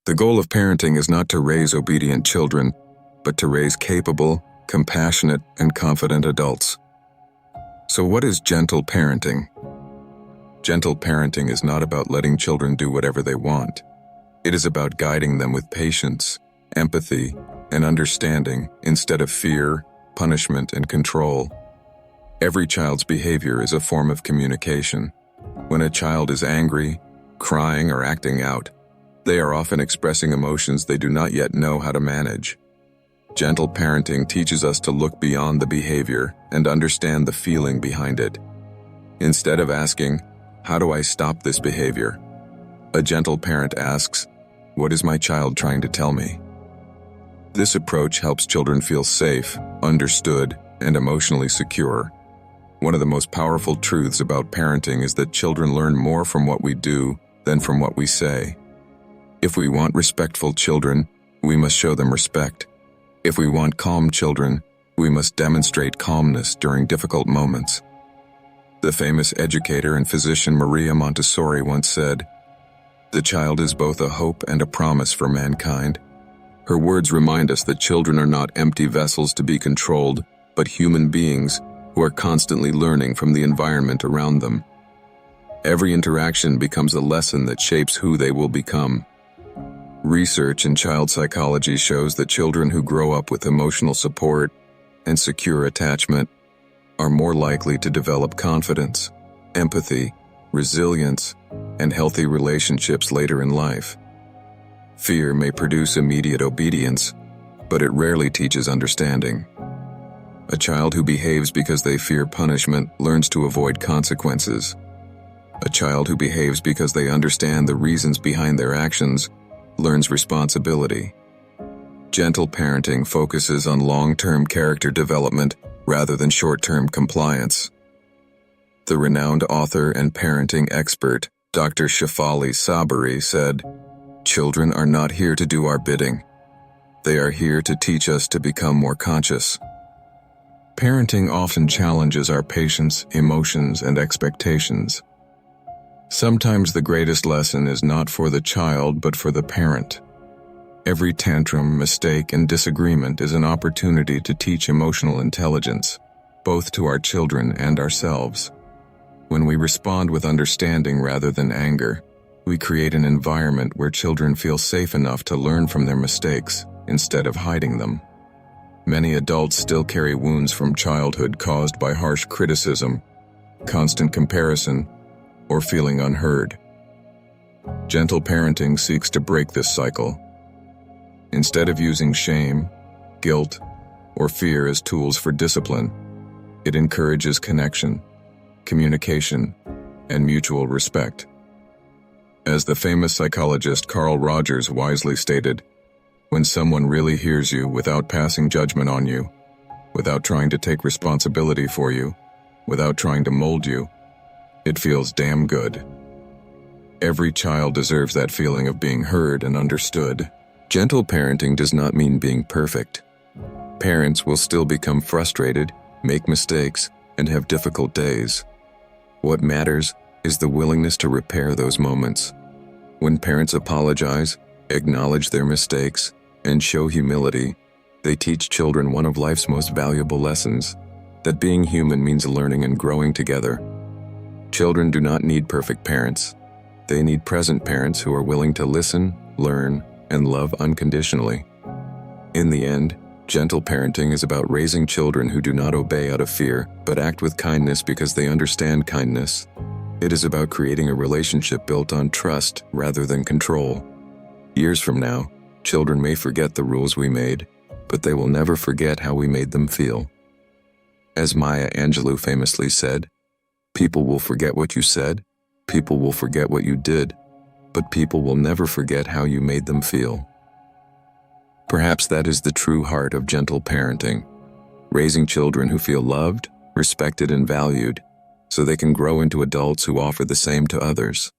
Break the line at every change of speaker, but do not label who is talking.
The goal of parenting is not to raise obedient children, but to raise capable, compassionate, and confident adults. So what is gentle parenting? Gentle parenting is not about letting children do whatever they want. It is about guiding them with patience, empathy, and understanding instead of fear, punishment, and control. Every child's behavior is a form of communication. When a child is angry, crying, or acting out, they are often expressing emotions they do not yet know how to manage. Gentle parenting teaches us to look beyond the behavior and understand the feeling behind it. Instead of asking, "How do I stop this behavior?" a gentle parent asks, "What is my child trying to tell me?" This approach helps children feel safe, understood, and emotionally secure. One of the most powerful truths about parenting is that children learn more from what we do than from what we say. If we want respectful children, we must show them respect. If we want calm children, we must demonstrate calmness during difficult moments. The famous educator and physician Maria Montessori once said, "The child is both a hope and a promise for mankind." Her words remind us that children are not empty vessels to be controlled, but human beings who are constantly learning from the environment around them. Every interaction becomes a lesson that shapes who they will become. Research in child psychology shows that children who grow up with emotional support and secure attachment are more likely to develop confidence, empathy, resilience, and healthy relationships later in life. Fear may produce immediate obedience, but it rarely teaches understanding. A child who behaves because they fear punishment learns to avoid consequences. A child who behaves because they understand the reasons behind their actions learns responsibility. Gentle parenting focuses on long-term character development rather than short-term compliance. The renowned author and parenting expert, Dr. Shefali Sabari, said, "Children are not here to do our bidding. They are here to teach us to become more conscious." Parenting often challenges our patience, emotions, and expectations. Sometimes the greatest lesson is not for the child but for the parent. Every tantrum, mistake, and disagreement is an opportunity to teach emotional intelligence, both to our children and ourselves. When we respond with understanding rather than anger, we create an environment where children feel safe enough to learn from their mistakes instead of hiding them. Many adults still carry wounds from childhood caused by harsh criticism, constant comparison, or feeling unheard. Gentle parenting seeks to break this cycle. Instead of using shame, guilt, or fear as tools for discipline, it encourages connection, communication, and mutual respect. As the famous psychologist Carl Rogers wisely stated, "When someone really hears you without passing judgment on you, without trying to take responsibility for you, without trying to mold you, it feels damn good." Every child deserves that feeling of being heard and understood. Gentle parenting does not mean being perfect. Parents will still become frustrated, make mistakes, and have difficult days. What matters is the willingness to repair those moments. When parents apologize, acknowledge their mistakes, and show humility, they teach children one of life's most valuable lessons, that being human means learning and growing together. Children do not need perfect parents. They need present parents who are willing to listen, learn, and love unconditionally. In the end, gentle parenting is about raising children who do not obey out of fear, but act with kindness because they understand kindness. It is about creating a relationship built on trust rather than control. Years from now, children may forget the rules we made, but they will never forget how we made them feel. As Maya Angelou famously said, "People will forget what you said, people will forget what you did, but people will never forget how you made them feel." Perhaps that is the true heart of gentle parenting, raising children who feel loved, respected, and valued, so they can grow into adults who offer the same to others.